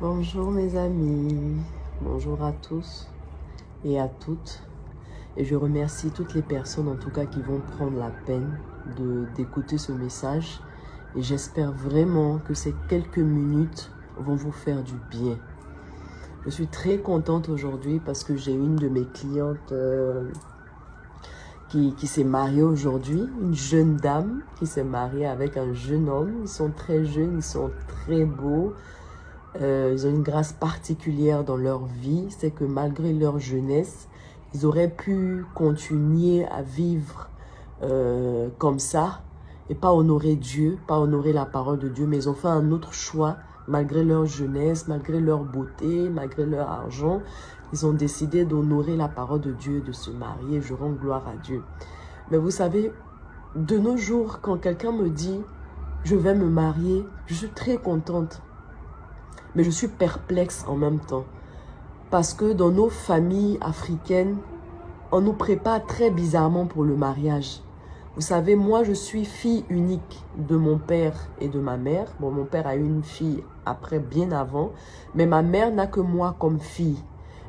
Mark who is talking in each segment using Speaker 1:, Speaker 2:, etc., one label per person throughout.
Speaker 1: Bonjour mes amis, bonjour à tous et à toutes. Et je remercie toutes les personnes en tout cas qui vont prendre la peine d'écouter ce message. Et j'espère vraiment que ces quelques minutes vont vous faire du bien. Je suis très contente aujourd'hui parce que j'ai une de mes clientes qui s'est mariée aujourd'hui. Une jeune dame qui s'est mariée avec un jeune homme. Ils sont très jeunes, ils sont très beaux. Ils ont une grâce particulière dans leur vie, c'est que malgré leur jeunesse, ils auraient pu continuer à vivre comme ça et pas honorer Dieu, pas honorer la parole de Dieu, mais ils ont fait un autre choix, malgré leur jeunesse, malgré leur beauté, malgré leur argent. Ils ont décidé d'honorer la parole de Dieu, de se marier. Je rends gloire à Dieu. Mais vous savez, de nos jours, quand quelqu'un me dit « je vais me marier », je suis très contente. Mais je suis perplexe en même temps. Parce que dans nos familles africaines, on nous prépare très bizarrement pour le mariage. Vous savez, moi je suis fille unique de mon père et de ma mère. Bon, mon père a eu une fille après, bien avant. Mais ma mère n'a que moi comme fille.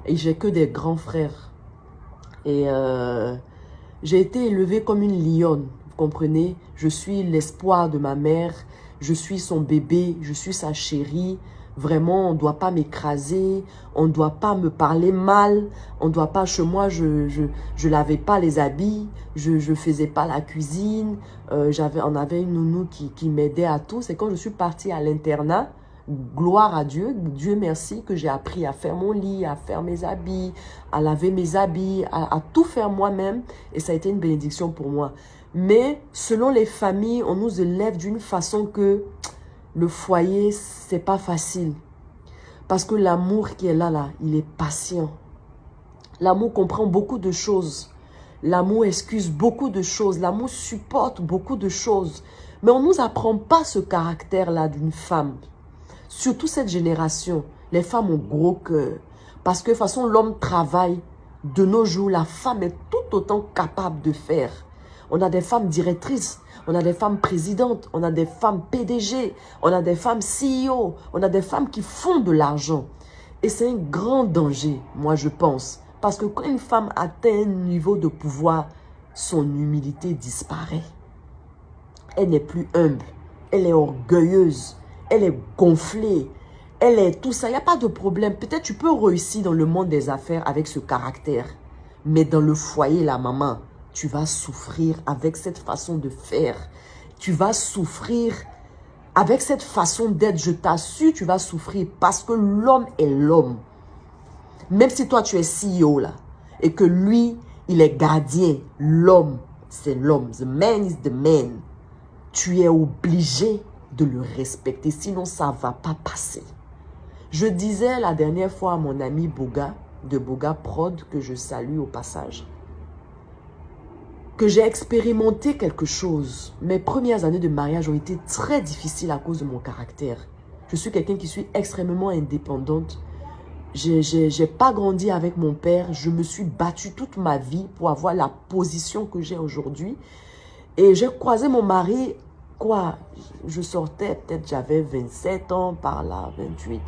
Speaker 1: Et j'ai que des grands frères. Et j'ai été élevée comme une lionne. Vous comprenez? Je suis l'espoir de ma mère. Je suis son bébé. Je suis sa chérie. Vraiment, on ne doit pas m'écraser, on ne doit pas me parler mal, on ne doit pas, chez moi, je lavais pas les habits, je faisais pas la cuisine, on avait une nounou qui m'aidait à tout. C'est quand je suis partie à l'internat, gloire à Dieu, Dieu merci, que j'ai appris à faire mon lit, à faire mes habits, à laver mes habits, à tout faire moi-même. Et ça a été une bénédiction pour moi. Mais selon les familles, on nous élève d'une façon que le foyer, c'est pas facile. Parce que l'amour qui est là, il est patient. L'amour comprend beaucoup de choses. L'amour excuse beaucoup de choses. L'amour supporte beaucoup de choses. Mais on ne nous apprend pas ce caractère-là d'une femme. Surtout cette génération. Les femmes ont gros cœur. Parce que de toute façon, l'homme travaille. De nos jours, la femme est tout autant capable de faire. On a des femmes directrices, on a des femmes présidentes, on a des femmes PDG, on a des femmes CEO, on a des femmes qui font de l'argent. Et c'est un grand danger, moi je pense. Parce que quand une femme atteint un niveau de pouvoir, son humilité disparaît. Elle n'est plus humble, elle est orgueilleuse, elle est gonflée, elle est tout ça. Il n'y a pas de problème. Peut-être tu peux réussir dans le monde des affaires avec ce caractère. Mais dans le foyer, la maman, tu vas souffrir avec cette façon de faire. Tu vas souffrir avec cette façon d'être. Je t'assure, tu vas souffrir parce que l'homme est l'homme. Même si toi, tu es CEO là, et que lui, il est gardien, l'homme, c'est l'homme. The man is the man. Tu es obligé de le respecter, sinon ça ne va pas passer. Je disais la dernière fois à mon ami Boga, de Boga Prod, que je salue au passage, que j'ai expérimenté quelque chose. Mes premières années de mariage ont été très difficiles à cause de mon caractère. Je suis quelqu'un qui suis extrêmement indépendante. J'ai pas grandi avec mon père. Je me suis battue toute ma vie pour avoir la position que j'ai aujourd'hui. Et j'ai croisé mon mari, quoi, je sortais, peut-être j'avais 27 ans, par là, 28.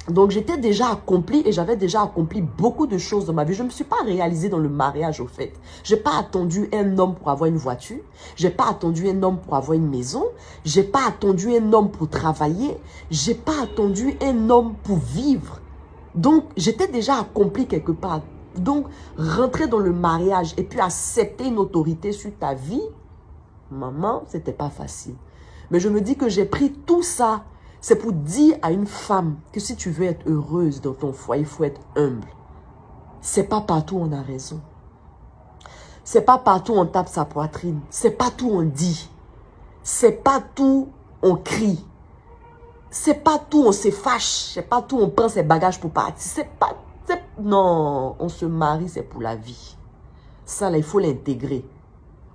Speaker 1: Donc, j'étais déjà accomplie et j'avais déjà accompli beaucoup de choses dans ma vie. Je ne me suis pas réalisée dans le mariage, au fait. Je n'ai pas attendu un homme pour avoir une voiture. Je n'ai pas attendu un homme pour avoir une maison. Je n'ai pas attendu un homme pour travailler. Je n'ai pas attendu un homme pour vivre. Donc, j'étais déjà accomplie quelque part. Donc, rentrer dans le mariage et puis accepter une autorité sur ta vie, maman, ce n'était pas facile. Mais je me dis que j'ai pris tout ça. C'est pour dire à une femme que si tu veux être heureuse dans ton foyer, il faut être humble. C'est pas partout on a raison. C'est pas partout on tape sa poitrine. C'est pas tout on dit. C'est pas tout on crie. C'est pas tout on se fâche. C'est pas tout on prend ses bagages pour partir. C'est pas... Non, on se marie, c'est pour la vie. Ça, là, il faut l'intégrer.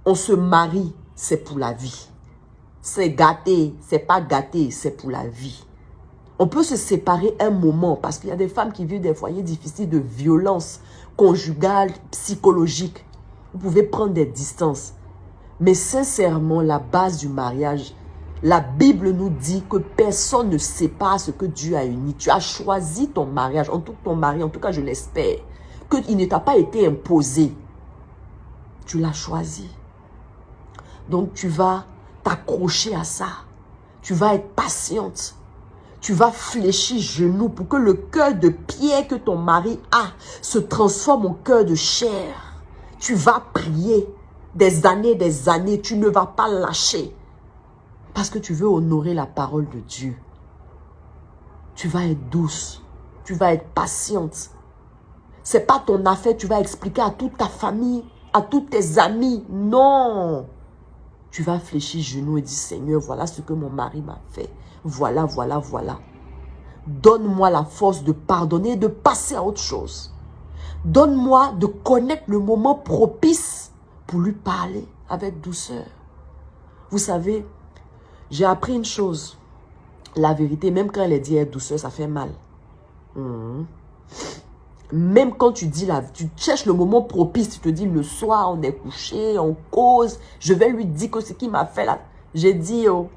Speaker 1: On se marie, c'est pour la vie. C'est gâté, c'est pas gâté, c'est pour la vie. On peut se séparer un moment parce qu'il y a des femmes qui vivent des foyers difficiles de violence conjugale, psychologique. Vous pouvez prendre des distances. Mais sincèrement, la base du mariage, La Bible nous dit que personne ne sépare ce que Dieu a uni. Tu as choisi ton mariage, en tout ton mari, en tout cas je l'espère, qu'il ne t'a pas été imposé. Tu l'as choisi. Donc tu vas t'accrocher à ça. Tu vas être patiente. Tu vas fléchir genoux pour que le cœur de pierre que ton mari a se transforme en cœur de chair. Tu vas prier des années, tu ne vas pas lâcher. Parce que tu veux honorer la parole de Dieu. Tu vas être douce, tu vas être patiente. Ce n'est pas ton affaire, tu vas expliquer à toute ta famille, à tous tes amis. Non. Tu vas fléchir genoux et dire, Seigneur, voilà ce que mon mari m'a fait. Voilà, voilà, voilà. Donne-moi la force de pardonner et de passer à autre chose. Donne-moi de connaître le moment propice pour lui parler avec douceur. Vous savez, j'ai appris une chose. La vérité, même quand elle est dit avec douceur, ça fait mal. Même quand tu dis tu cherches le moment propice, tu te dis le soir, on est couché, on cause, je vais lui dire que ce qu'il m'a fait là. J'ai dit, oh,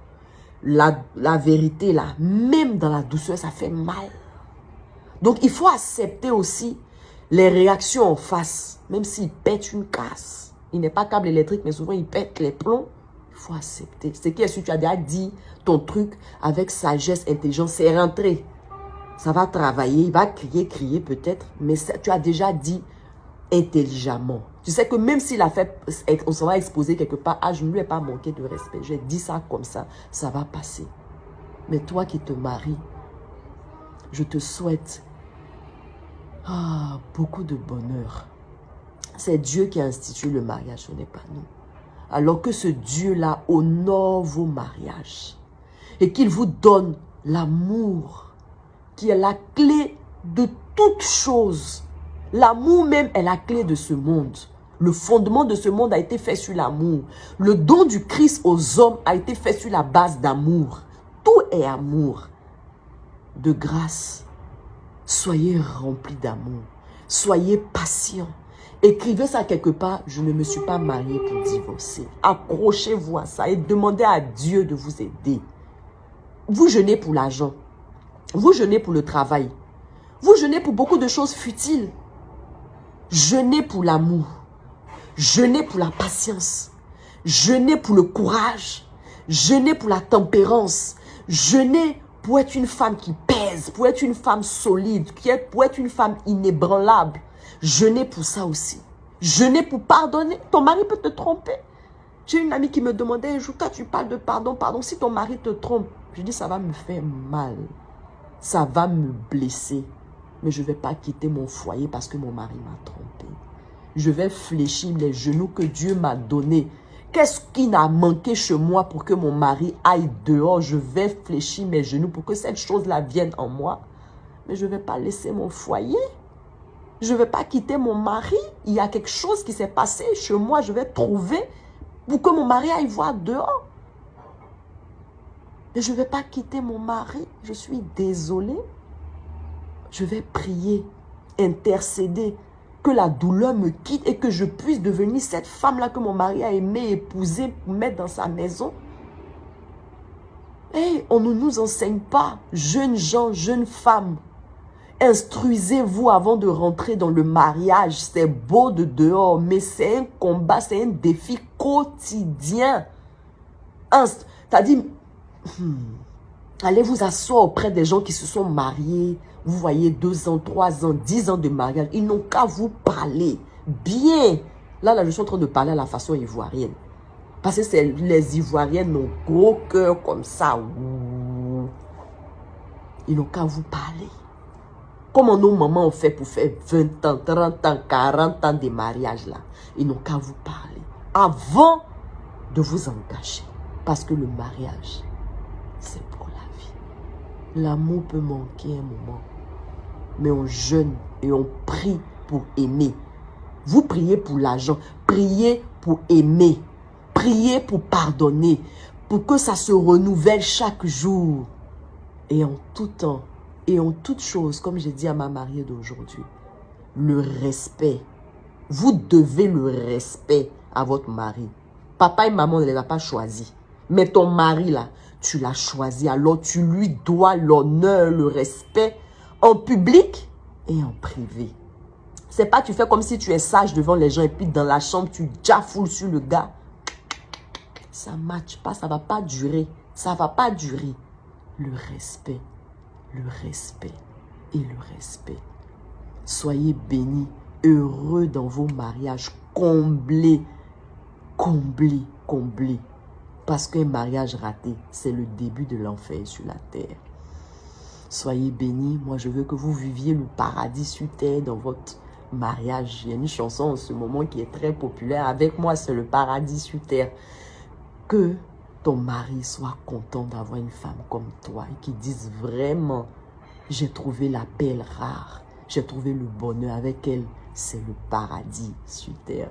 Speaker 1: la vérité là, même dans la douceur, ça fait mal. Donc il faut accepter aussi les réactions en face, même s'il pète une casse. Il n'est pas câble électrique, mais souvent il pète les plombs. Il faut accepter. Ce qui est sûr, tu as déjà dit ton truc avec sagesse, intelligence, c'est rentré. Ça va travailler, il va crier peut-être, mais tu as déjà dit intelligemment. Tu sais que même s'il a fait, on s'en va exposer quelque part, je ne lui ai pas manqué de respect. J'ai dit ça comme ça va passer. Mais toi qui te maries, je te souhaite beaucoup de bonheur. C'est Dieu qui a institué le mariage, ce n'est pas nous. Alors que ce Dieu-là honore vos mariages et qu'il vous donne l'amour qui est la clé de toute chose. L'amour même est la clé de ce monde. Le fondement de ce monde a été fait sur l'amour. Le don du Christ aux hommes a été fait sur la base d'amour. Tout est amour. De grâce, soyez remplis d'amour. Soyez patients. Écrivez ça quelque part, je ne me suis pas mariée pour divorcer. Accrochez-vous à ça et demandez à Dieu de vous aider. Vous jeûnez pour l'argent. Vous jeûnez pour le travail. Vous jeûnez pour beaucoup de choses futiles. Jeûnez pour l'amour. Jeûnez pour la patience. Jeûnez pour le courage. Jeûnez pour la tempérance. Jeûnez pour être une femme qui pèse, pour être une femme solide, pour être une femme inébranlable. Jeûnez pour ça aussi. Jeûnez pour pardonner. Ton mari peut te tromper. J'ai une amie qui me demandait un jour, quand tu parles de pardon, si ton mari te trompe, je dis ça va me faire mal. Ça va me blesser. Mais je ne vais pas quitter mon foyer parce que mon mari m'a trompé. Je vais fléchir les genoux que Dieu m'a donnés. Qu'est-ce qui n'a manqué chez moi pour que mon mari aille dehors? Je vais fléchir mes genoux pour que cette chose-là vienne en moi. Mais je ne vais pas laisser mon foyer. Je ne vais pas quitter mon mari. Il y a quelque chose qui s'est passé chez moi. Je vais trouver pour que mon mari aille voir dehors. Mais je ne vais pas quitter mon mari. Je suis désolée. Je vais prier, intercéder, que la douleur me quitte et que je puisse devenir cette femme-là que mon mari a aimé, épouser, mettre dans sa maison. On ne nous enseigne pas, jeunes gens, jeunes femmes. Instruisez-vous avant de rentrer dans le mariage. C'est beau de dehors, mais c'est un combat, c'est un défi quotidien. T'as dit, allez vous asseoir auprès des gens qui se sont mariés. Vous voyez 2 ans, 3 ans, 10 ans de mariage. Ils n'ont qu'à vous parler bien. Là, je suis en train de parler à la façon ivoirienne. Parce que les Ivoiriennes ont gros cœur comme ça. Ils n'ont qu'à vous parler. Comment nos mamans ont fait pour faire 20 ans, 30 ans, 40 ans de mariage là. Ils n'ont qu'à vous parler. Avant de vous engager. Parce que le mariage, c'est pour la vie. L'amour peut manquer un moment. Mais on jeûne et on prie pour aimer. Vous priez pour l'argent. Priez pour aimer. Priez pour pardonner. Pour que ça se renouvelle chaque jour. Et en tout temps. Et en toute chose, comme j'ai dit à ma mariée d'aujourd'hui. Le respect. Vous devez le respect à votre mari. Papa et maman ne les a pas choisis. Mais ton mari, là, tu l'as choisi, alors tu lui dois l'honneur, le respect en public et en privé. C'est pas tu fais comme si tu es sage devant les gens et puis dans la chambre, tu jafoules sur le gars. Ça ne matche pas, ça ne va pas durer. Ça ne va pas durer. Le respect et le respect. Soyez bénis, heureux dans vos mariages, comblés, comblés, comblés. Parce qu'un mariage raté, c'est le début de l'enfer sur la terre. Soyez bénis. Moi, je veux que vous viviez le paradis sur terre dans votre mariage. Il y a une chanson en ce moment qui est très populaire. Avec moi, c'est le paradis sur terre. Que ton mari soit content d'avoir une femme comme toi et qu'il dise vraiment, j'ai trouvé la perle rare. J'ai trouvé le bonheur avec elle. C'est le paradis sur terre.